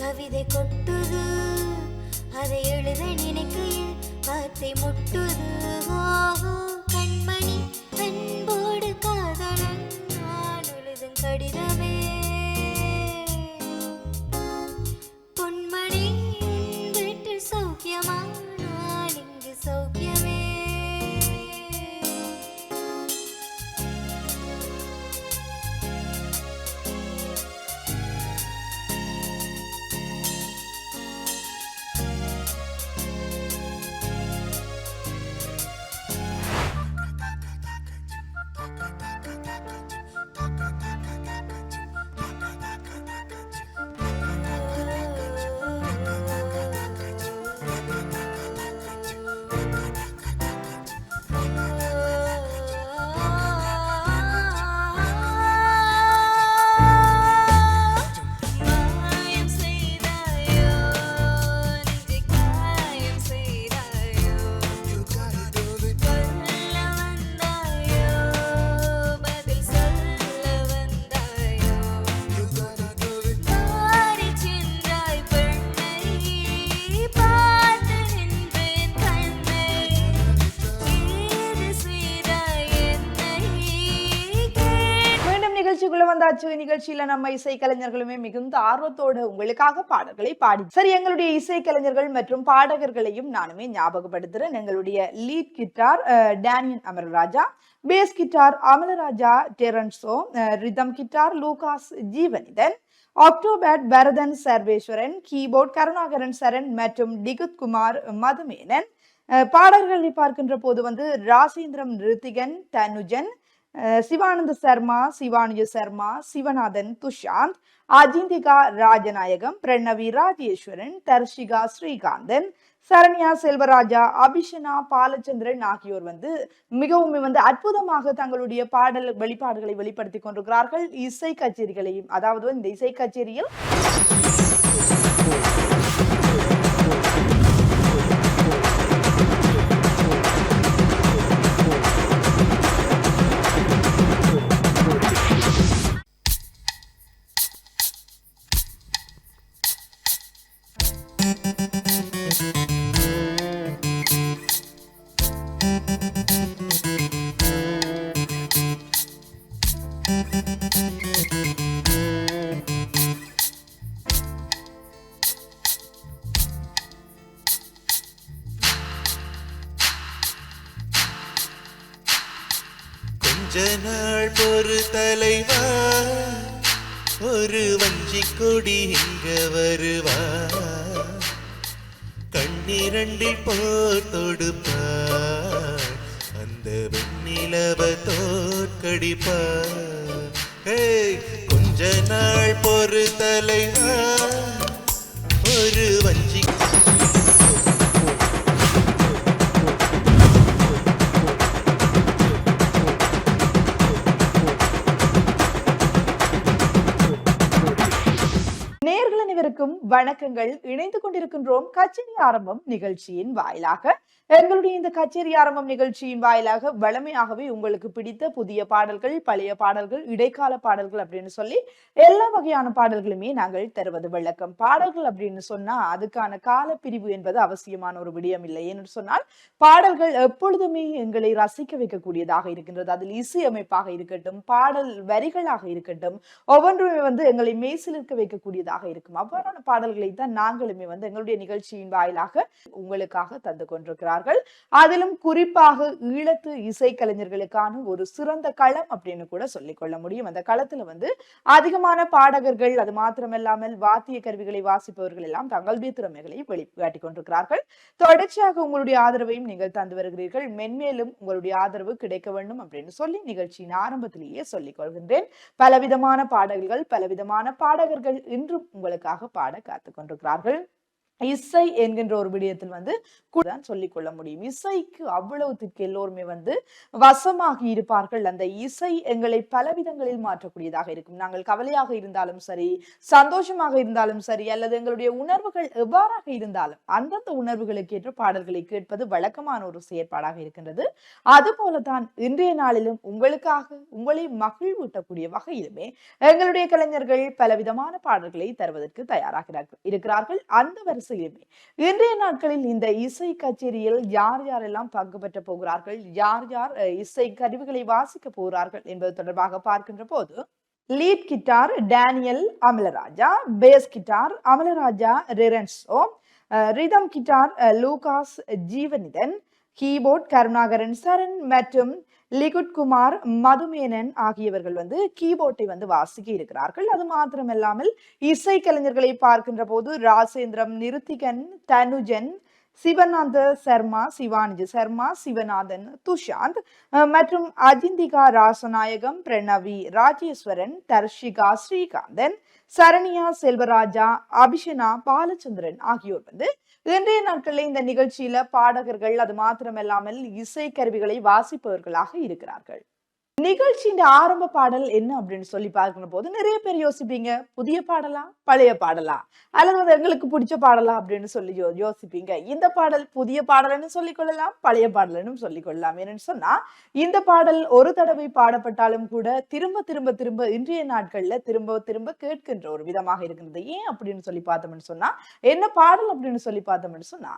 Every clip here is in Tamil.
கவிதை கொட்டுது, அதை எழுத நினைக்கையில் வார்த்தை முட்டுது. கண்மணி அன்போடு காதலன் நான் எழுதும் கடிதமே. பொன்மணி வீட்டில் சௌக்கியமா, நான் இங்கு சௌக்கியமே. நிகழ்ச்சியில நம்ம இசை கலைஞர்களுமே மிகுந்த ஆர்வத்தோடு உங்களுக்காக பாடல்களை பாடி சரி, எங்களுடைய இசை கலைஞர்கள் மற்றும் பாடகர்களையும் நானுமே ஞாபகப்படுத்துறேன். எங்களுடைய lead guitar Daniel Amararaja, bass guitar Amalaraja Terenzo, rhythm guitar Lucas Jeevanithan, octopad Bharathan Sarveswaran, keyboard Karunakaran Saran மற்றும் டிகுத் குமார் மதுமேனன். பாடல்களை பார்க்கின்ற போது ராசேந்திரம் ரித்திகன், தனுஜன், சிவானந்த சர்மா, சிவானுஜ சர்மா, சிவநாதன் துஷாந்த், அஜிந்திகா ராஜநாயகம், பிரணவி ராஜேஸ்வரன், தர்ஷிகா ஸ்ரீகாந்தன், சரண்யா செல்வராஜா, அபிஷனா பாலச்சந்திரன் ஆகியோர் மிகவும் அற்புதமாக தங்களுடைய பாடல் வெளிப்பாடுகளை வெளிப்படுத்தி கொண்டிருக்கிறார்கள். இசை கச்சேரிகளையும், அதாவது இந்த இசை கச்சேரியில் ஜனாள் பொறு தலைவா, ஒரு வஞ்சி கொடி இங்க வருவா, கண்ணிரண்டில் போர் தொடுப்பா, அந்த வெண்ணிலவ தோற்கடிப்பா. கொஞ்ச நாள் பொறு தலைவா, ஒரு வஞ்சி வணக்கங்கள். இணைந்து கொண்டிருக்கின்றோம் கச்சேரி ஆரம்பம் நிகழ்ச்சியின் வாயிலாக. எங்களுடைய இந்த கச்சேரி ஆரம்பம் நிகழ்ச்சியின் வாயிலாக வளமையாகவே உங்களுக்கு பிடித்த புதிய பாடல்கள், பழைய பாடல்கள், இடைக்கால பாடல்கள் அப்படின்னு சொல்லி எல்லா வகையான பாடல்களுமே நாங்கள் தருவது வழக்கம். பாடல்கள் அப்படின்னு சொன்னா அதுக்கான கால பிரிவு என்பது அவசியமான ஒரு விடயம் இல்லை. என்று சொன்னால் பாடல்கள் எப்பொழுதுமே எங்களை ரசிக்க வைக்கக்கூடியதாக இருக்கின்றது. அதில் இசையமைப்பாக இருக்கட்டும், பாடல் வரிகளாக இருக்கட்டும், ஒவ்வொன்றுமே எங்களை மெய்சிலிருக்க வைக்கக்கூடியதாக இருக்கும். அவ்வாறான பாடல்களை தான் நாங்களுமே எங்களுடைய நிகழ்ச்சியின் வாயிலாக உங்களுக்காக தந்து கொண்டிருக்கிறார்கள். அதிலும் குறிப்பாக ஈழத்து இசை கலைஞர்களுக்கான ஒரு சிறந்த களம் அப்படின்னு கூட சொல்லிக் கொள்ள முடியும். அந்த களத்துல அதிகமான பாடகர்கள், அது மாத்திரமல்லாமல் வாத்திய கருவிகளை வாசிப்பவர்கள் எல்லாம் தங்களுடைய திறமைகளை வெளிக்காட்டிக் கொண்டிருக்கிறார்கள். தொடர்ச்சியாக உங்களுடைய ஆதரவையும் நீங்கள் தந்து வருகிறீர்கள். மென்மேலும் உங்களுடைய ஆதரவு கிடைக்க வேண்டும் அப்படின்னு சொல்லி நிகழ்ச்சியின் ஆரம்பத்திலேயே சொல்லிக் கொள்கின்றேன். பலவிதமான பாடல்கள், பலவிதமான பாடகர்கள் இன்றும் உங்களுக்காக பாட காத்துக் கொண்டிருக்கிறார்கள். இசை என்கின்ற ஒரு விடயத்தில் வந்து தான் சொல்லிக் கொள்ள முடியும். இசைக்கு அவ்வளவுக்கு எல்லோருமே வந்து வசமாகி இருப்பார்கள். அந்த இசை எங்களை பலவிதங்களில் மாற்றக்கூடியதாக இருக்கும். நாங்கள் கவலையாக இருந்தாலும் சரி, சந்தோஷமாக இருந்தாலும் சரி, அல்லது எங்களுடைய உணர்வுகள் எவ்வாறாக இருந்தாலும் அந்தந்த உணர்வுகளுக்கு ஏற்ற பாடல்களை கேட்பது வழக்கமான ஒரு செயற்பாடாக இருக்கின்றது. அதுபோலதான் இன்றைய நாளிலும் உங்களுக்காக உங்களை மகிழ்வூட்டக்கூடிய வகையிலுமே எங்களுடைய கலைஞர்கள் பலவிதமான பாடல்களை தருவதற்கு தயாராக இருக்கிறார்கள். அந்த வரிசையிலுமே இன்றைய நாட்களில் இந்த இசை கச்சேரியில் யார் யாரெல்லாம் பங்கு பெற்ற போகிறார்கள், யார் யார் இசை கருவிகளை வாசிக்க போகிறார்கள் என்பது தொடர்பாக பார்க்கின்ற போது, lead guitar Daniel Amalaraja, bass guitar Amalaraja Terenzo, rhythm guitar Lucas Jeevanithan, keyboard Karunakaran Saran மற்றும் லிகுட் குமார் மதுமேனன் ஆகியவர்கள் வந்து கீபோர்டை வந்து வாசிக்க இருக்கிறார்கள். அது மாத்திரமல்லாமல் இசை கலைஞர்களை பார்க்கின்ற போது ராசேந்திரம், நிருத்திகன், தனுஜன், சிவநாத சர்மா, சிவானிஜி சர்மா, சிவநாதன், துஷாந்த் மற்றும் அஜிந்திகா ராசநாயகம், பிரணவி, ராஜேஸ்வரன், தர்ஷிகா, ஸ்ரீகாந்தன், சரணியா, செல்வராஜா, அபிஷனா, பாலச்சந்திரன் ஆகியோர் வந்து இன்றைய நாட்களில் இந்த நிகழ்ச்சியில பாடகர்கள், அது மாத்திரமல்லாமல் இசை கருவிகளை வாசிப்பவர்களாக இருக்கிறார்கள். நிகழ்ச்சியின் ஆரம்ப பாடல் என்ன அப்படின்னு சொல்லி பார்க்கிற போது நிறைய பேர் யோசிப்பீங்க, புதிய பாடலா பழைய பாடலா அல்லது வந்து எங்களுக்கு பிடிச்ச பாடலா அப்படின்னு சொல்லி யோசிப்பீங்க. இந்த பாடல் புதிய பாடல்னு சொல்லிக் கொள்ளலாம், பழைய பாடல்னு சொல்லிக் கொள்ளலாம். என்னன்னு சொன்னா, இந்த பாடல் ஒரு தடவை பாடப்பட்டாலும் கூட திரும்ப திரும்ப திரும்ப இன்றைய நாட்கள்ல திரும்ப திரும்ப கேட்கின்ற ஒரு விதமாக இருக்கிறது. ஏன் அப்படின்னு சொல்லி பார்த்தோம்னு சொன்னா, என்ன பாடல் அப்படின்னு சொல்லி பார்த்தோம்னு சொன்னா,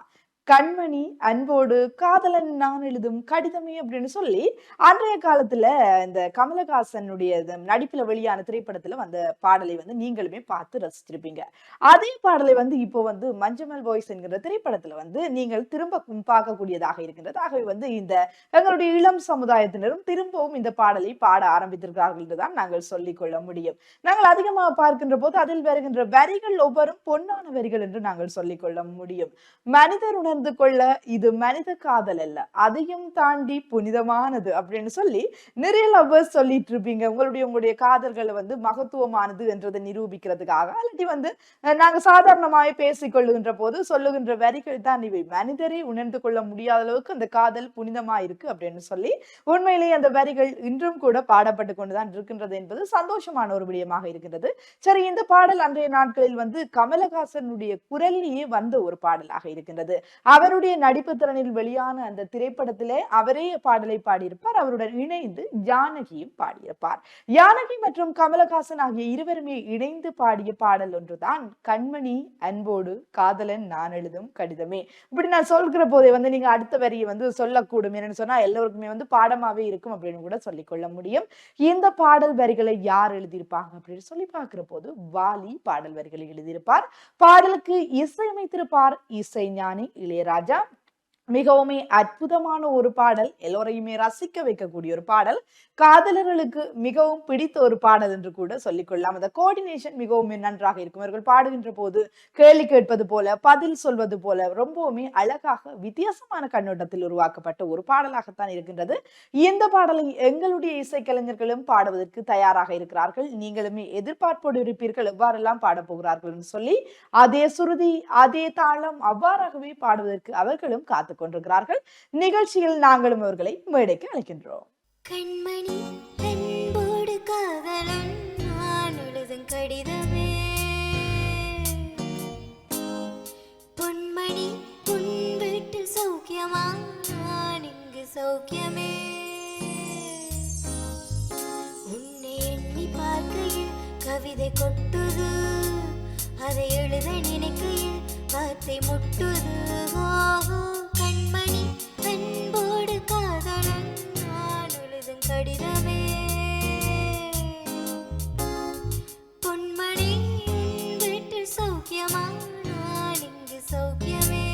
கண்மணி அன்போடு காதலன் நான் எழுதும் கடிதமே அப்படின்னு சொல்லி அன்றைய காலத்துல இந்த கமலஹாசனுடைய நடிப்புல வெளியான திரைப்படத்துல வந்த பாடலை வந்து நீங்களுமே பார்த்து ரசிச்சிருப்பீங்க. அதே பாடலை வந்து இப்போ வந்து மஞ்சமல் பாய்ஸ் என்கிற திரைப்படத்துல வந்து நீங்கள் திரும்ப பார்க்கக்கூடியதாக இருக்கின்றது. ஆகவே வந்து இந்த எங்களுடைய இளம் சமுதாயத்தினரும் திரும்பவும் இந்த பாடலை பாட ஆரம்பித்திருக்கிறார்கள் என்றுதான் நாங்கள் சொல்லிக் கொள்ள முடியும். நாங்கள் அதிகமாக பார்க்கின்ற போது அதில் வருகின்ற வரிகள் ஒவ்வொரு பொன்னான வரிகள் என்று நாங்கள் சொல்லிக் கொள்ள முடியும். மனிதர் உணர்ந்து கொள்ள இது மனித காதல் அல்ல, அதையும் தாண்டி புனிதமானது அப்படின்னு சொல்லி நிறைய லவ்வர்ஸ் சொல்லிட்டு இருப்பீங்க. உங்களுடைய காதல்களை வந்து மகத்துவமானது என்றதை நிரூபிக்கிறதுக்காக, அல்லது வந்து நாங்க சாதாரணமாய் பேசிக்கொள்ளுகின்ற போது சொல்லுகின்ற வரிகள் தான் இவை. மனிதரை உணர்ந்து கொள்ள முடியாத அளவுக்கு அந்த காதல் புனிதமா இருக்கு அப்படின்னு சொல்லி உண்மையிலேயே அந்த வரிகள் இன்றும் கூட பாடப்பட்டு கொண்டுதான் இருக்கின்றது என்பது சந்தோஷமான ஒரு விடயமாக இருக்கின்றது. சரி, இந்த பாடல் அன்றைய நாட்களில் வந்து கமலஹாசனுடைய குரலிலேயே வந்த ஒரு பாடலாக இருக்கின்றது. அவருடைய நடிப்பு திறனில் வெளியான அந்த திரைப்படத்திலே அவரே பாடலை பாடியிருப்பார். அவருடன் இணைந்து ஜானகியும் பாடியிருப்பார். ஜானகி மற்றும் கமலஹாசன் ஆகிய இருவருமே இணைந்து பாடிய பாடல் ஒன்றுதான் கண்மணி அன்போடு காதலன் நான் எழுதும் கடிதமே. இப்படி நான் சொல்கிற போதே வந்து நீங்க அடுத்த வரியை வந்து சொல்லக்கூடும். என்னன்னு சொன்னா எல்லோருக்குமே வந்து பாடமாவே இருக்கும் அப்படின்னு கூட சொல்லிக் கொள்ள முடியும். இந்த பாடல் வரிகளை யார் எழுதியிருப்பாங்க அப்படின்னு சொல்லி பார்க்கிற போது வாலி பாடல் வரிகளை எழுதியிருப்பார். பாடலுக்கு இசையமைத்திருப்பார் இசைஞானி இளையராஜா. மிகவுமே அற்புதமான ஒரு பாடல், எல்லோரையுமே ரசிக்க வைக்கக்கூடிய ஒரு பாடல், காதலர்களுக்கு மிகவும் பிடித்த ஒரு பாடல் என்று கூட சொல்லிக் கொள்ளலாம். அந்த கோஆர்டினேஷன் மிகவும் நன்றாக இருக்கும். இவர்கள் பாடுகின்ற போது கேள்வி கேட்பது போல, பதில் சொல்வது போல ரொம்பவுமே அழகாக வித்தியாசமான கண்ணோட்டத்தில் உருவாக்கப்பட்ட ஒரு பாடலாகத்தான் இருக்கின்றது. இந்த பாடலை எங்களுடைய இசைக்கலைஞர்களும் பாடுவதற்கு தயாராக இருக்கிறார்கள். நீங்களுமே எதிர்பார்ப்போடு இருப்பீர்கள் எவ்வாறெல்லாம் பாட போகிறார்கள் என்று சொல்லி. அதே சுருதி, அதே தாளம், அவ்வாறாகவே பாடுவதற்கு அவர்களும் காத்து கொண்டிருக்கிறார்கள். நிகழ்ச்சியில் நாங்களும் அவர்களை மேடைக்கு அழைக்கின்றோம். கண்மணி அன்போடு காதலன் நான் எழுதும் கடிதமே, பொன்மணி உன் வீட்டில் சௌக்கியமா நான் இங்கு சௌக்கியமே, உன்னை எண்ணி பார்க்கையில் கவிதை கொட்டுது, அதை எழுத நினைக்கையில் வார்த்தை முட்டுது. கண்மணி அன்போடு காதலன் நான் எழுதும் கடிதமே, பொன்மணி வீட்டில் சௌக்கியமா நான் இங்கு சௌக்கியமே.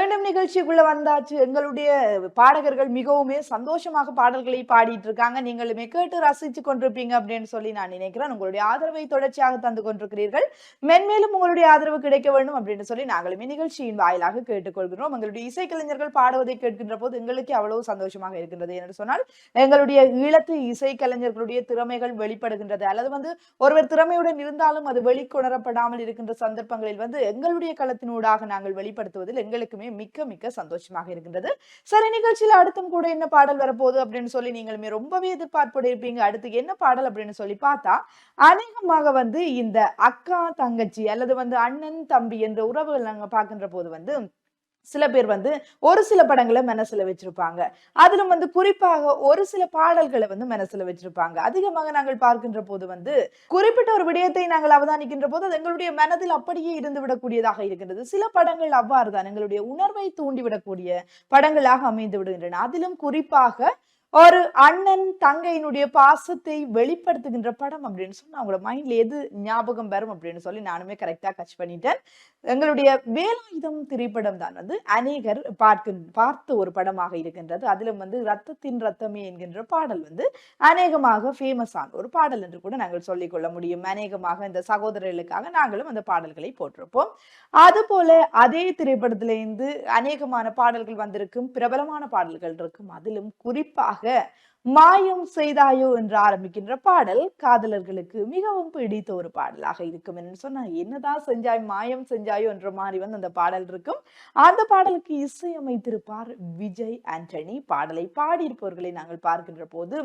மீண்டும் நிகழ்ச்சிக்குள்ள வந்தாச்சு. எங்களுடைய பாடகர்கள் மிகவுமே சந்தோஷமாக பாடல்களை பாடிட்டு இருக்காங்க. நீங்களுமே கேட்டு ரசிச்சு கொண்டிருப்பீங்க அப்படின்னு சொல்லி நான் நினைக்கிறேன். உங்களுடைய ஆதரவை தொடர்ச்சியாக தந்து கொண்டிருக்கிறீர்கள். மென்மேலும் உங்களுடைய ஆதரவு கிடைக்க வேண்டும் அப்படின்னு சொல்லி நாங்களுமே நிகழ்ச்சியின் வாயிலாக கேட்டுக்கொள்கிறோம். எங்களுடைய இசைக்கலைஞர்கள் பாடுவதை கேட்கின்ற போது எங்களுக்கு அவ்வளவு சந்தோஷமாக இருக்கின்றது. என்று சொன்னால் எங்களுடைய ஈழத்து இசைக்கலைஞர்களுடைய திறமைகள் வெளிப்படுகின்றது. அல்லது ஒருவர் திறமையுடன் இருந்தாலும் அது வெளிக்கொணரப்படாமல் இருக்கின்ற சந்தர்ப்பங்களில் எங்களுடைய களத்தினூடாக நாங்கள் வெளிப்படுத்துவதில் எங்களுக்குமே மிக்க மிக்க சந்தோஷமாக இருக்கின்றது. சரி, நிகழ்ச்சியில அடுத்தும் கூட என்ன பாடல் வரப்போகுது அப்படின்னு சொல்லி நீங்களுமே ரொம்பவே எதிர்பார்ப்போடு இருப்பீங்க. அடுத்து என்ன பாடல் அப்படின்னு சொல்லி பார்த்தா, அநேகமாக இந்த அக்கா தங்கச்சி அல்லது அண்ணன் தம்பி என்ற உறவுகள் நாங்க பார்க்கின்ற போது சில பேர் ஒரு சில படங்களை மனசுல வச்சிருப்பாங்க. அதிலும் குறிப்பாக ஒரு சில பாடல்களை மனசுல வச்சிருப்பாங்க. அதிகமாக நாங்கள் பார்க்கின்ற போது குறிப்பிட்ட ஒரு விடயத்தை நாங்கள் அவதானிக்கின்ற போது அது எங்களுடைய மனதில் அப்படியே இருந்து விடக்கூடியதாக இருக்கின்றது. சில படங்கள் அவ்வாறுதான் எங்களுடைய உணர்வை தூண்டிவிடக்கூடிய படங்களாக அமைந்து விடுகின்றன. அதிலும் குறிப்பாக ஒரு அண்ணன் தங்கையினுடைய பாசத்தை வெளிப்படுத்துகின்ற படம் அப்படின்னு சொன்னா அவங்களோட மைண்ட்ல எது ஞாபகம் வரும் அப்படின்னு சொல்லி நானுமே கரெக்டா கட்ச் பண்ணிட்டேன். எங்களுடைய வேலாயுதம் திரைப்படம் தான் அநேகர் பார்த்த ஒரு படமாக இருக்கின்றது. அதிலும் ரத்தத்தின் ரத்தமே என்கின்ற பாடல் அநேகமாக ஃபேமஸ் ஆன ஒரு பாடல் என்று கூட நாங்கள் சொல்லிக் கொள்ள முடியும். அநேகமாக இந்த சகோதரர்களுக்காக நாங்களும் அந்த பாடல்களை போட்டிருப்போம். அது போல அதே திரைப்படத்திலிருந்து அநேகமான பாடல்கள் வந்திருக்கும், பிரபலமான பாடல்கள் இருக்கும். அதிலும் குறிப்பாக மாயம் செய்தாயோ என்று ஆரம்பிக்கின்ற பாடல் காதலர்களுக்கு மிகவும் பிடித்த ஒரு பாடலாக இருக்கும். என்று சொன்னா என்னதான் செஞ்சாய் மாயம் செஞ்சாயோ என்ற மாதிரி அந்த பாடல் இருக்கும். அந்த பாடலுக்கு இசையமைத்திருப்பார் விஜய் ஆண்டனி. பாடலை பாடியிருப்பவர்களை நாங்கள் பார்க்கின்ற போது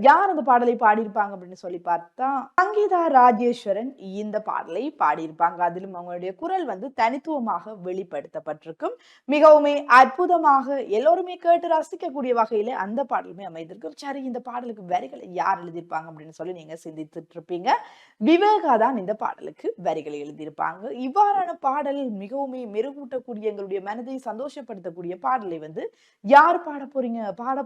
யார் அந்த பாடலை பாடியிருப்பாங்க அப்படின்னு சொல்லி பார்த்தா சங்கீதா ராஜேஸ்வரன் இந்த பாடலை பாடியிருப்பாங்க. அதிலும் அவங்களுடைய குரல் தனித்துவமாக வெளிப்படுத்தப்பட்டிருக்கும். மிகவுமே அற்புதமாக எல்லோருமே கேட்டு ரசிக்கக்கூடிய வகையில அந்த பாடலுமே அமைந்திருக்கும். சரி, இந்த பாடலுக்கு வரிகளை யார் எழுதியிருப்பாங்க அப்படின்னு சொல்லி நீங்க சிந்தித்துட்டு இருப்பீங்க. விவேகா தான் இந்த பாடலுக்கு வரிகளை எழுதியிருப்பாங்க. இவ்வாறான பாடல் மிகவுமே மெருகூட்டக்கூடிய எங்களுடைய மனதை சந்தோஷப்படுத்தக்கூடிய பாடலை யார் பாட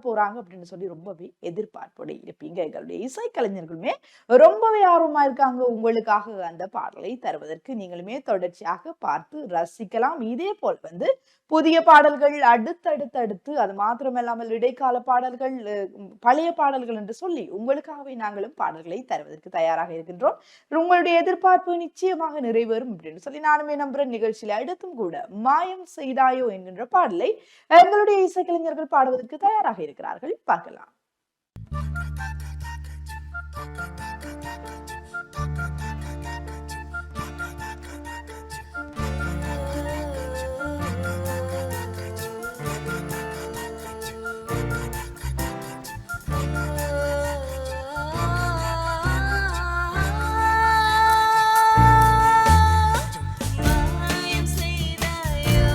போறாங்க அப்படின்னு சொல்லி ரொம்பவே எதிர்பார்ப்போடு இருப்பீங்க. எங்களுடைய இசைக்கலைஞர்களுமே ரொம்பவே ஆர்வமா இருக்காங்க உங்களுக்காக அந்த பாடலை தருவதற்கு. நீங்களுமே தொடர்ச்சியாக பார்த்து ரசிக்கலாம். இதே போல் புதிய பாடல்கள் அடுத்தடுத்து அது மாத்திரமல்லாமல் இடைக்கால பாடல்கள், பழைய பாடல்கள் என்று சொல்லி உங்களுக்காகவே நாங்களும் பாடல்களை தருவதற்கு தயாராக இருக்கின்றோம். உங்களுடைய எதிர்பார்ப்பு நிச்சயமாக நிறைவேறும் அப்படின்னு சொல்லி நானுமே நம்புற நிகழ்ச்சியில அடுத்தும் கூட மாயம் செய்தாயோ என்கின்ற பாடலை எங்களுடைய இசைக்கலைஞர்கள் பாடுவதற்கு தயாராக இருக்கிறார்கள். பார்க்கலாம். மாயம் செய்தாயோ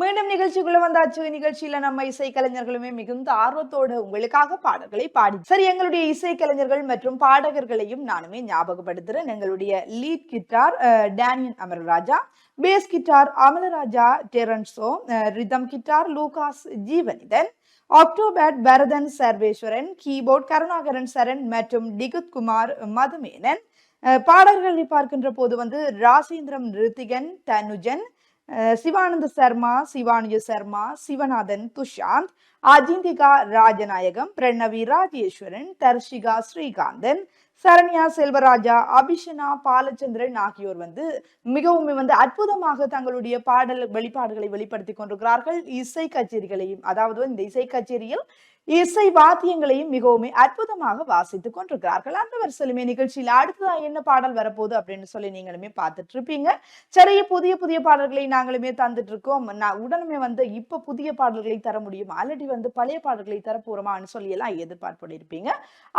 மீண்டும் நிகழ்ச்சிக்குள்ள வந்தாச்சு. நிகழ்ச்சியில நம்ம இசை கலைஞர்களுமே மிகுந்த ஆர்வத்தோடு உங்களுக்காக பாடல்களை பாடி சரி, எங்களுடைய இசை கலைஞர்கள் மற்றும் பாடகர்களையும் நானுமே ஞாபகப்படுத்துறேன். எங்களுடைய lead guitar Daniel Amararaja, bass guitar Amalaraja Terenzo, rhythm guitar Lucas Jeevanithan, octopad Bharathan Sarveswaran, keyboard Karunakaran Saran மற்றும் டிகுத் குமார் மதுமேனன். பாடல்களை பார்க்கின்ற போது ராசேந்திரம் ரித்திகன், தனுஜன், சிவானந்த சர்மா, சிவானுஜ சர்மா, சிவநாதன் துஷாந்த், அஜிந்திகா ராஜநாயகம், பிரணவி ராஜேஸ்வரன், தர்ஷிகா ஸ்ரீகாந்தன், சரண்யா செல்வராஜா, அபிஷனா பாலச்சந்திரன் ஆகியோர் மிகவும் அற்புதமாக தங்களுடைய பாடல் வெளிப்பாடுகளை வெளிப்படுத்தி கொண்டிருக்கிறார்கள். இசை கச்சேரிகளையும், அதாவது இந்த இசை கச்சேரியில் இசை வாத்தியங்களையும் மிகவும் அற்புதமாக வாசித்துக் கொண்டிருக்கிறார்கள். அந்த வரிசையிலுமே நிகழ்ச்சியில் அடுத்ததான் என்ன பாடல் வரப்போகுது அப்படின்னு சொல்லி நீங்களுமே பார்த்துட்டு இருப்பீங்க. சரி, புதிய புதிய பாடல்களை நாங்களுமே தந்துட்டு இருக்கோம். நான் உடனே இப்ப புதிய பாடல்களை தர முடியும், ஆல்ரெடி பழைய பாடல்களை தர போறோமான்னு சொல்லி எல்லாம் எதிர்பார்ப்பு இருப்பீங்க.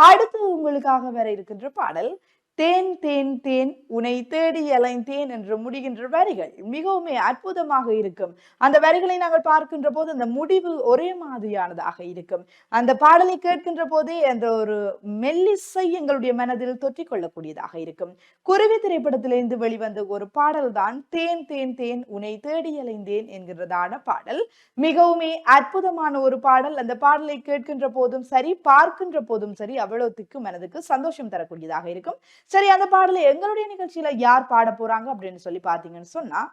அடுத்து உங்களுக்காக வர இருக்கின்ற பாடல் தேன் தேன் தேன் உனை தேடி அலைந்தேன் என்று முடிகின்ற வரிகள் மிகவும் அற்புதமாக இருக்கும். அந்த வரிகளை நாங்கள் பார்க்கின்ற போது அந்த முடிவு ஒரே மாதிரியானதாக இருக்கும். அந்த பாடலை கேட்கின்ற போதே அந்த ஒரு மெல்லிசை எங்களுடைய மனதில் தொற்றிக் கொள்ளக்கூடியதாக இருக்கும். குருவி திரைப்படத்திலிருந்து வெளிவந்த ஒரு பாடல் தான் தேன் தேன் தேன் உனை தேடி அலைந்தேன் என்கிறதான பாடல். மிகவும் அற்புதமான ஒரு பாடல். அந்த பாடலை கேட்கின்ற போதும் சரி, பார்க்கின்ற போதும் சரி, அவ்வளவுக்கு மனதுக்கு சந்தோஷம் தரக்கூடியதாக இருக்கும். சரி, அந்த பாடலை எங்களுடைய நிகழ்ச்சியில யார் பாட போறாங்க அப்படின்னு சொல்லி பாத்தீங்கன்னு சொன்னா,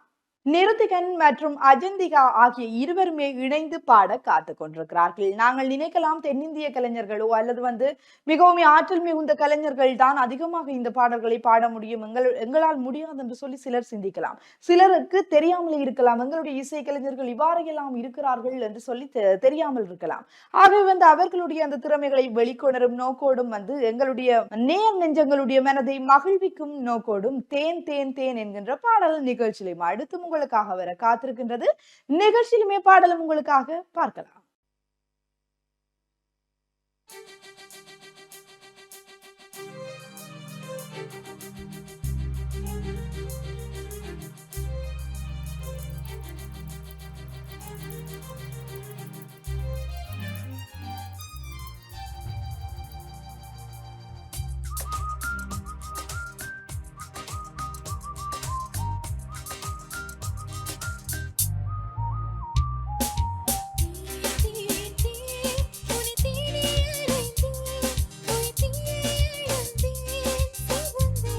நிருத்திகன் மற்றும் அஜந்திகா ஆகிய இருவருமே இணைந்து பாட காத்து கொண்டிருக்கிறார்கள். நாங்கள் நினைக்கலாம் தென்னிந்திய கலைஞர்களோ அல்லது மிகவும் ஆற்றல் மிகுந்த கலைஞர்கள் தான் அதிகமாக இந்த பாடல்களை பாட முடியும், எங்களால் முடியாது என்று சொல்லி சிலர் சிந்திக்கலாம். சிலருக்கு தெரியாமலே இருக்கலாம், எங்களுடைய இசை கலைஞர்கள் இவ்வாறையெல்லாம் இருக்கிறார்கள் என்று சொல்லி தெரியாமல் இருக்கலாம். ஆகவே அவர்களுடைய அந்த திறமைகளை வெளிக்கொணரும் நோக்கோடும் எங்களுடைய நேர் நெஞ்சங்களுடைய மனதை மகிழ்விக்கும் நோக்கோடும் தேன் தேன் தேன் என்கின்ற பாடல் நிகழ்ச்சியிலும் அடுத்து உங்களுக்காக வர காத்திருக்கின்றது. நிகழ்ச்சியிலுமே பாடலும் உங்களுக்காக பார்க்கலாம். தேன் தேன் தேன் உனை தேடி அலைந்தேன், சிவந்த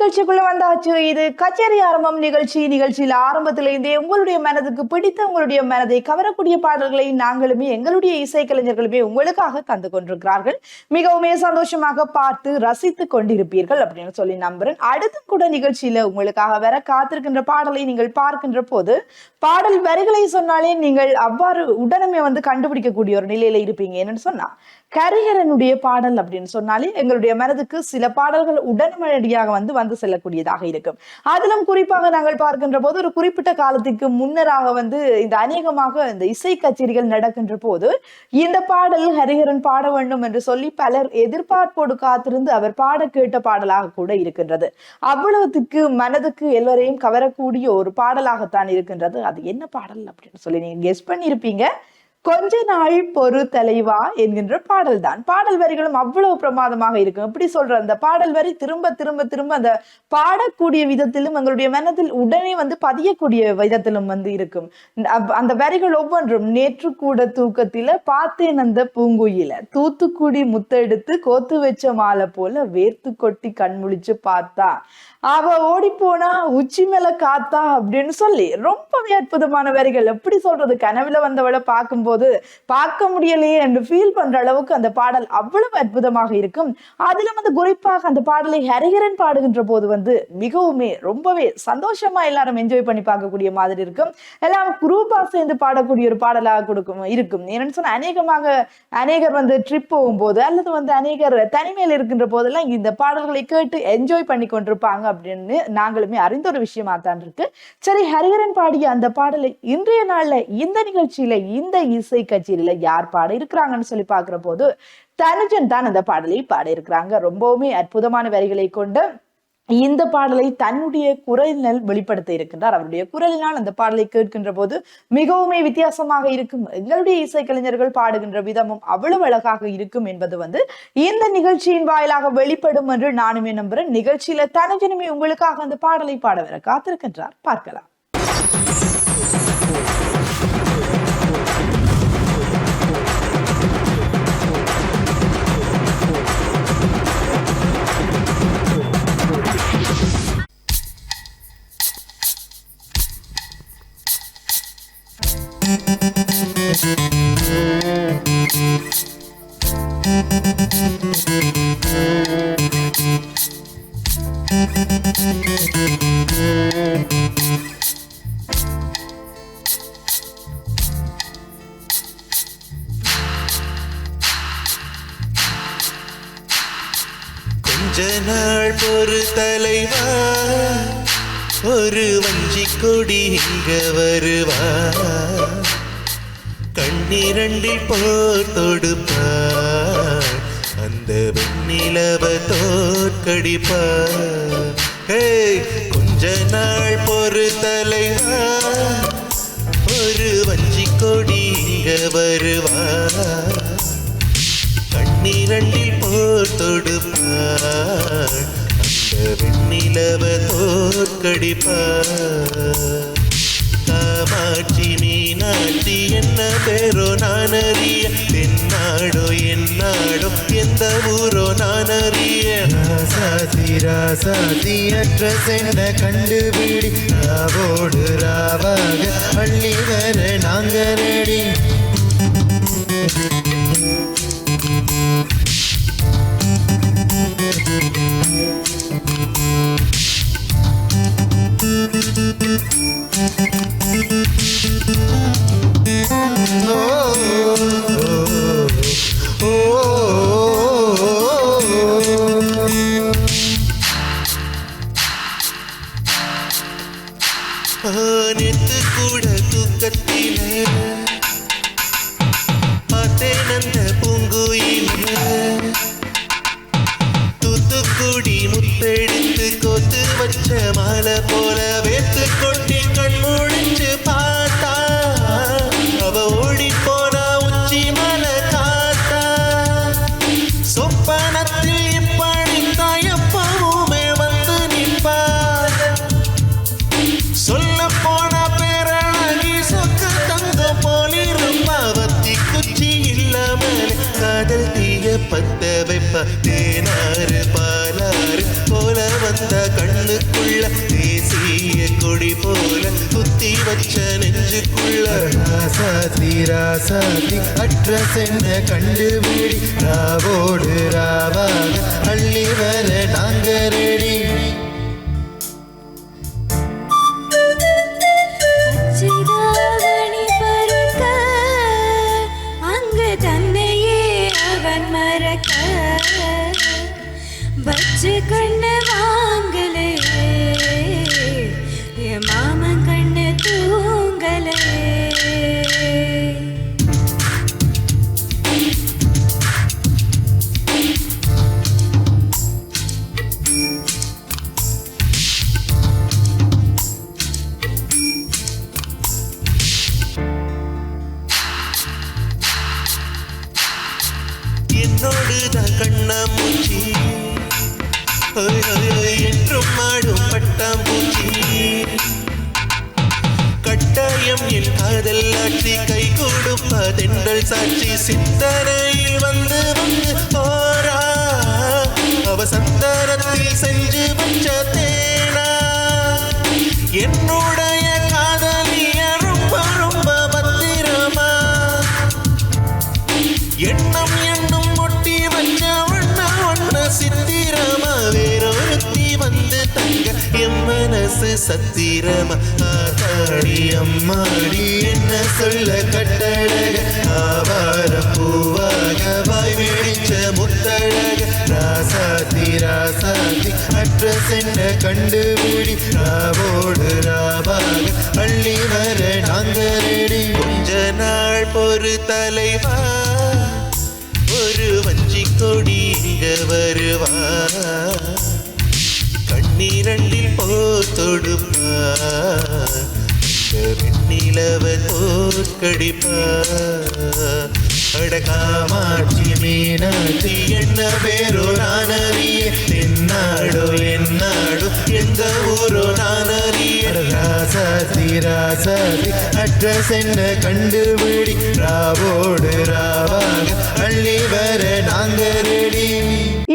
நிகழ்ச்சிக்குள்ள வந்தாச்சு. இது கச்சேரி ஆரம்பம் நிகழ்ச்சியில ஆரம்பத்திலிருந்தே உங்களுடைய மனதுக்கு பிடித்த உங்களுடைய மனதை கவரக்கூடிய பாடல்களை நாங்களுமே எங்களுடைய இசைக்கலைஞர்களுமே உங்களுக்காக தந்து கொண்டிருக்கிறார்கள். மிகவுமே சந்தோஷமாக பார்த்து ரசித்து கொண்டிருப்பீர்கள் அப்படின்னு சொல்லி நம்புறேன். அடுத்து கூட நிகழ்ச்சியில உங்களுக்காக வர காத்திருக்கின்ற பாடலை நீங்கள் பார்க்கின்ற போது பாடல் வரிகளை சொன்னாலே நீங்கள் அவ்வாறு உடனே கண்டுபிடிக்கக்கூடிய ஒரு நிலையில இருப்பீங்க. என்னன்னு சொன்னா ஹரிஹரனுடைய பாடல் அப்படின்னு சொன்னாலே எங்களுடைய மனதுக்கு சில பாடல்கள் உடனடியாக வந்து செல்லக்கூடியதாக இருக்கும். அதிலும் குறிப்பாக நாங்கள் பார்க்கின்ற போது ஒரு குறிப்பிட்ட காலத்துக்கு முன்னராக இந்த அநேகமாக இந்த இசை கச்சேரிகள் நடக்கின்ற போது இந்த பாடல் ஹரிஹரன் பாட வேண்டும் என்று சொல்லி பலர் எதிர்பார்ப்போடு காத்திருந்து அவர் பாட கேட்ட பாடலாக கூட இருக்கின்றது. அவ்வளவுக்கு மனதுக்கு எல்லோரையும் கவரக்கூடிய ஒரு பாடலாகத்தான் இருக்கின்றது. அது என்ன பாடல் அப்படின்னு சொல்லி நீங்க கெஸ் பண்ணியிருப்பீங்க. கொஞ்ச நாள் பொறு தலைவா என்கின்ற பாடல் தான். பாடல் வரிகளும் அவ்வளவு பிரமாதமாக இருக்கும். எப்படி சொல்ற அந்த பாடல் வரி திரும்ப திரும்ப திரும்ப அந்த பாடக்கூடிய விதத்திலும் எங்களுடைய மனதில் உடனே பதியக்கூடிய விதத்திலும் இருக்கும். அந்த வரிகள் ஒவ்வொன்றும் நேற்று கூட தூக்கத்தில பார்த்தேன் அந்த பூங்குயில தூத்துக்குடி முத்தெடுத்து கோத்து வச்ச மாலை போல வேர்த்து கொட்டி கண்முழிச்சு பார்த்தா அவ ஓடி போனா உச்சி மேல காத்தா அப்படின்னு சொல்லி ரொம்பவே அற்புதமான வரிகள். எப்படி சொல்றது, கனவுல வந்தவளை பார்க்கும்போது பார்க்க முடியலையே என்று ஃபீல் பண்ற அளவுக்கு அந்த பாடல் அவ்வளவு அற்புதமாக இருக்கும். அதுல குறிப்பாக அந்த பாடலை ஹரிஹரன் பாடுகின்ற போது மிகவுமே ரொம்பவே சந்தோஷமா எல்லாரும் என்ஜாய் பண்ணி பார்க்கக்கூடிய மாதிரி இருக்கும். எல்லாம் குரூப்பா சேர்ந்து பாடக்கூடிய ஒரு பாடலாக இருக்கும். ஏன்னு சொன்னா அநேகர் ட்ரிப் போகும்போது அல்லது அநேகர் தனிமையில் இருக்கின்ற போதெல்லாம் இந்த பாடல்களை கேட்டு என்ஜாய் பண்ணி கொண்டிருப்பாங்க அப்படின்னு நாங்களுமே அறிந்த ஒரு விஷயமா தான் இருக்கு. சரி, ஹரிஹரன் பாடிய அந்த பாடலை இன்றைய நாள்ல இந்த நிகழ்ச்சியில இந்த இசை கச்சேரியில யார் பாட இருக்கிறாங்கன்னு சொல்லி பாக்குற போது தனுஜன் தான் அந்த பாடலை பாட இருக்கிறாங்க. ரொம்பவுமே அற்புதமான வரிகளை கொண்டு இந்த பாடலை தன்னுடைய குரலினால் வெளிப்படுத்த இருக்கின்றார். அவருடைய குரலினால் அந்த பாடலை கேட்கின்ற போது மிகவுமே வித்தியாசமாக இருக்கும். எங்களுடைய இசைக்கலைஞர்கள் பாடுகின்ற விதமும் அவ்வளவு அழகாக இருக்கும் என்பது இந்த நிகழ்ச்சியின் வாயிலாக வெளிப்படும் என்று நானுமே நம்புறேன். நிகழ்ச்சியில தனுஜனுமே உங்களுக்காக அந்த பாடலை பாட வர காத்திருக்கின்றார். பார்க்கலாம். கொஞ்ச நாள் பொறு தலைவா ஒரு வஞ்சி கொடி இங்க வருவா கண்ணிரண்டில் போர் தொடுப்பார் அந்த வெண்ணிலவ தோற்கடிப்பார். கொஞ்ச நாள் பொறு தலைவா ஒரு வஞ்சி கொடி இங்க வருவா கண்ணிரண்டில் போர் தொடுப்பார் அந்த வெண்ணிலவ தோற்கடிப்பார். காமாட்சி மீனாட்சி என்ன பேரோ நான் அறிய தென்னாடோ என்னாடோ எந்த ஊரோ நான் அறிய ராசாதி அற்ற சென்ன கண்டுபிடி ராவோடு ராவாக அள்ளி வர நாங்க ரெடி. நேத்து கூட தூக்கத்தில பார்த்தேன் அந்த பூங்குயில தூத்துக்குடி முத்தெடுத்து கோத்து வச்ச மாலை போல வேத்து கொட்டி கண் முடிச்சு பார்த்தா அவ ஓடி போனா உச்சி மலை காத்தா சொப்பனத்தில் இப்படித்தா எப்பவுமே வந்து நிற்பா சொல்ல போன பேரழகி சொக்க தங்க போலிருப்பா வத்தி குச்சி இல்லாமல் காதல் தீய பத்த வைப்ப தேனாறு பாலா பாரு போல வந்த கண்ணுக்குள்ள தேசிய கொடி போல குத்தி வச்ச நெஞ்சுக்குள்ள ராசாத்தி ராசாத்தி அட்ரஸ் என்ன கண்டுபிடி ராவோடு ராவாக அள்ளி வர நாங்க ரெடி அச்சிதாவணி பறக்க அங்கு தன்னையே அவன் மறக்க வச்சு கண்ணு வாங்கலே என் மாமன் கண்ணு தூங்கலே என்னோடுதான் கண்ணாமூச்சி என்றும் ஆடும் பட்டாம்பூச்சி கட்டாயம் என் காதல் ஆட்சி கை கொடுப்பதென்றல் சாட்சி சித்தரையில் வந்து வந்து போரா அவ சந்தனத்தில் செஞ்சு வச்ச தேனா என்னுடைய காதலிய ரொம்ப ரொம்ப பத்திரமா எண்ணம் எண்ணும் ஒட்டி வச்ச வண்ண வண்ண சித்திரமா வேறொருத்தி வந்து தங்க என் மனசு சத்திரமா ஆத்தாடி அம்மாடி என்ன சொல்ல கட்டழக ஆவார பூவாக வாய் வெடிச்ச முத்தழக ராசாத்தி ராசாத்தி அட்ரஸ் என்ன கண்டுபிடி ராவோடு ராவாக அள்ளி வர நாங்க ரெடி கொஞ்ச நாள் பொறு தலைவா ஒரு வஞ்சி கொடி இங்க வருவா கண்ணீரண்டில் போர் தொடுப்பா வெண்ணிலவ தோற்கடிப்பா அடகாமாட்சி மீனாட்சி என்ன பேரோ நானறிய தென்னாடோ என்னாடோ எந்த ஊரோ நானறிய ராசாத்தி ராசாத்தி அட்ரஸ் என்ன கண்டுபிடி ராவோடு ராவாக அள்ளி வர நாங்க ரெடி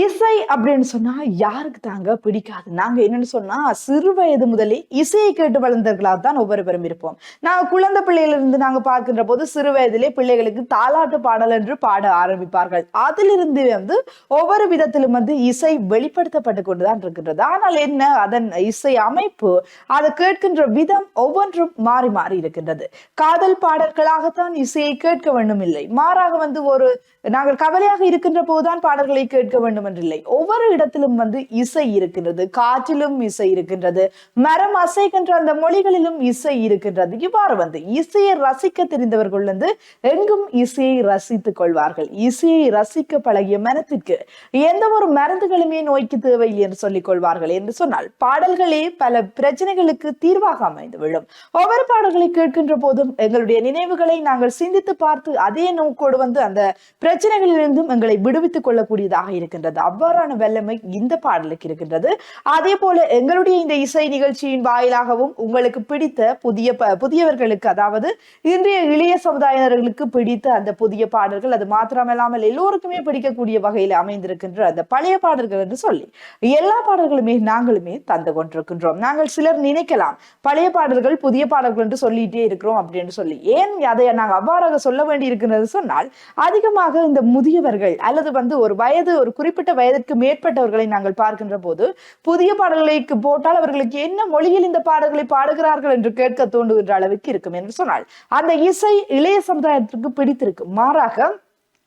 இசை அப்படின்னு சொன்னா யாருக்கு தாங்க பிடிக்காது? நாங்க என்னன்னு சொன்னா சிறு வயது முதலே இசையை கேட்டு வளர்ந்தவர்களாக தான் ஒவ்வொருவரும் இருப்போம். நாங்க குழந்தை பிள்ளையிலிருந்து நாங்க பார்க்கின்ற போது சிறு வயதிலே பிள்ளைகளுக்கு தாலாட்டு பாடல் என்று பாட ஆரம்பிப்பார்கள். அதிலிருந்து வந்து ஒவ்வொரு விதத்திலும் வந்து இசை வெளிப்படுத்தப்பட்டு கொண்டுதான் இருக்கின்றது. ஆனால் என்ன, அதன் இசை அமைப்பு, அதை கேட்கின்ற விதம் ஒவ்வொன்றும் மாறி மாறி இருக்கின்றது. காதல் பாடல்களாகத்தான் இசையை கேட்க வேண்டும் இல்லை, மாறாக வந்து ஒரு நாங்கள் கவலையாக இருக்கின்ற போதுதான் பாடல்களை கேட்க வேண்டும் என்றில்லை. ஒவ்வொரு இடத்திலும் வந்து இசை இருக்கின்றது, காற்றிலும் இசை இருக்கின்றது, மரம் அசைக்கின்ற அந்த மொழிகளிலும் இசை இருக்கின்றது. இவ்வாறு வந்து இசையை ரசிக்க தெரிந்தவர்கள் வந்து எங்கும் இசையை ரசித்துக் கொள்வார்கள். இசையை ரசிக்க பழகிய மனத்திற்கு எந்த ஒரு மருந்துகளுமே நோய்க்கு தேவையில்லை என்று சொல்லிக் கொள்வார்கள். என்று சொன்னால் பாடல்களே பல பிரச்சனைகளுக்கு தீர்வாக அமைந்து விடும். ஒவ்வொரு பாடல்களை கேட்கின்ற போதும் எங்களுடைய நினைவுகளை நாங்கள் சிந்தித்து பார்த்து அதே நோக்கோடு வந்து அந்த பிரச்சனைகளிலிருந்தும் எங்களை விடுவித்துக் கொள்ளக்கூடியதாக இருக்கின்றது. அவ்வாறான வல்லமை இந்த பாடலுக்கு இருக்கின்றது. அதே போல எங்களுடைய இந்த இசை நிகழ்ச்சியின் வாயிலாகவும் உங்களுக்கு பிடித்த புதியவர்களுக்கு, அதாவது இன்றைய இளைய சமுதாயினர்களுக்கு பிடித்த அந்த புதிய பாடல்கள், அது மாத்திரமல்லாமல் எல்லோருக்குமே பிடிக்கக்கூடிய வகையில் அமைந்திருக்கின்ற அந்த பழைய பாடல்கள் என்று சொல்லி எல்லா பாடல்களுமே நாங்களுமே தந்து கொண்டிருக்கின்றோம். நாங்கள் சிலர் நினைக்கலாம் பழைய பாடல்கள் புதிய பாடல்கள் என்று சொல்லிட்டே இருக்கிறோம் அப்படின்னு சொல்லி. ஏன் அதை நாங்கள் அவ்வாறாக சொல்ல வேண்டி இருக்கிறது சொன்னால், அதிகமாக இந்த முதியவர்கள் அல்லது வந்து ஒரு குறிப்பிட்ட வயதிற்கு மேற்பட்டவர்களை நாங்கள் பார்க்கின்ற போது புதிய பாடல்களை போட்டால் அவர்களுக்கு என்ன மொழியில் இந்த பாடல்களை பாடுகிறார்கள் என்று கேட்க தோன்றுகின்ற அளவுக்கு இருக்கும் என்று சொன்னால் அந்த இசை இளைய சமுதாயத்திற்கு பிடித்திருக்கும். மாறாக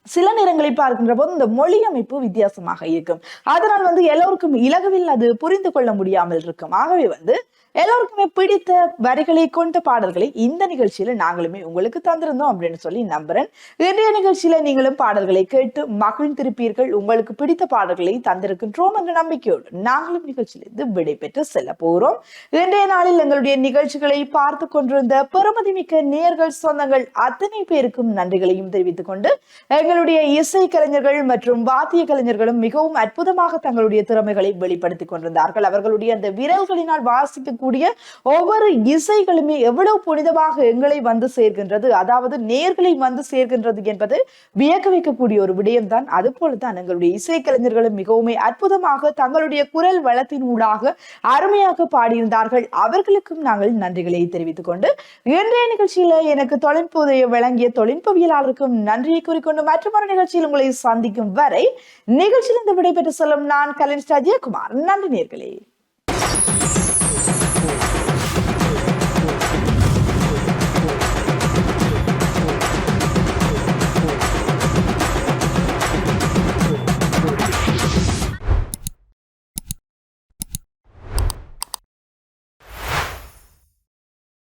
சில நேரங்களில் பார்க்கின்ற போது இந்த மொழி அமைப்பு வித்தியாசமாக இருக்கும். அதனால் வந்து எல்லோருக்கும் இலகுவில் அது புரிந்து கொள்ள முடியாமல் இருக்கும். ஆகவே வந்து எல்லோருக்குமே பிடித்த வரிகளை கொண்ட பாடல்களை இந்த நிகழ்ச்சியில நாங்களுமே உங்களுக்கு தந்திருந்தோம் அப்படின்னு சொல்லி நம்புறேன். இன்றைய நிகழ்ச்சியில நீங்களும் பாடல்களை கேட்டு மகிழ்ந்திருப்பீர்கள். உங்களுக்கு பிடித்த பாடல்களை தந்திருக்கின்றோம் என்ற நம்பிக்கையோடு நாங்களும் நிகழ்ச்சியிலிருந்து விடை பெற்று செல்ல போகிறோம். இன்றைய நாளில் எங்களுடைய நிகழ்ச்சிகளை பார்த்து கொண்டிருந்த பெருமதிமிக்க நேயர்கள், சொந்தங்கள் அத்தனை பேருக்கும் நன்றிகளையும் தெரிவித்துக் கொண்டு, எங்களுடைய இசை கலைஞர்கள் மற்றும் வாத்திய கலைஞர்களும் மிகவும் அற்புதமாக தங்களுடைய திறமைகளை வெளிப்படுத்திக் கொண்டிருந்தார்கள். அவர்களுடைய அந்த விரல்களினால் வாசிக்க இருக்கக்கூடிய ஒவ்வொரு இசைகளுமே எவ்வளவு புனிதமாக எங்களை வந்து சேர்க்கின்றது, அதாவது நேர்களை வந்து சேர்க்கின்றது என்பது வியக்க வைக்கக்கூடிய ஒரு விடயம்தான். அது போலதான் எங்களுடைய இசைக்கலைஞர்களும் மிகவும் அற்புதமாக தங்களுடைய குரல் வளத்தின் ஊடாக அருமையாக பாடியிருந்தார்கள். அவர்களுக்கும் நாங்கள் நன்றிகளை தெரிவித்துக் கொண்டு இன்றைய நிகழ்ச்சியில எனக்கு தொழில்நுட்ப வழங்கிய தொழில்நுட்பவியலாளருக்கும் நன்றியை கூறிக்கொண்டு மற்றொரு நிகழ்ச்சியில் உங்களை சந்திக்கும் வரை நிகழ்ச்சியிலிருந்து விடைபெற்று செல்லும் நான் கலின் ஜெயக்குமார். நன்றி நேர்களே.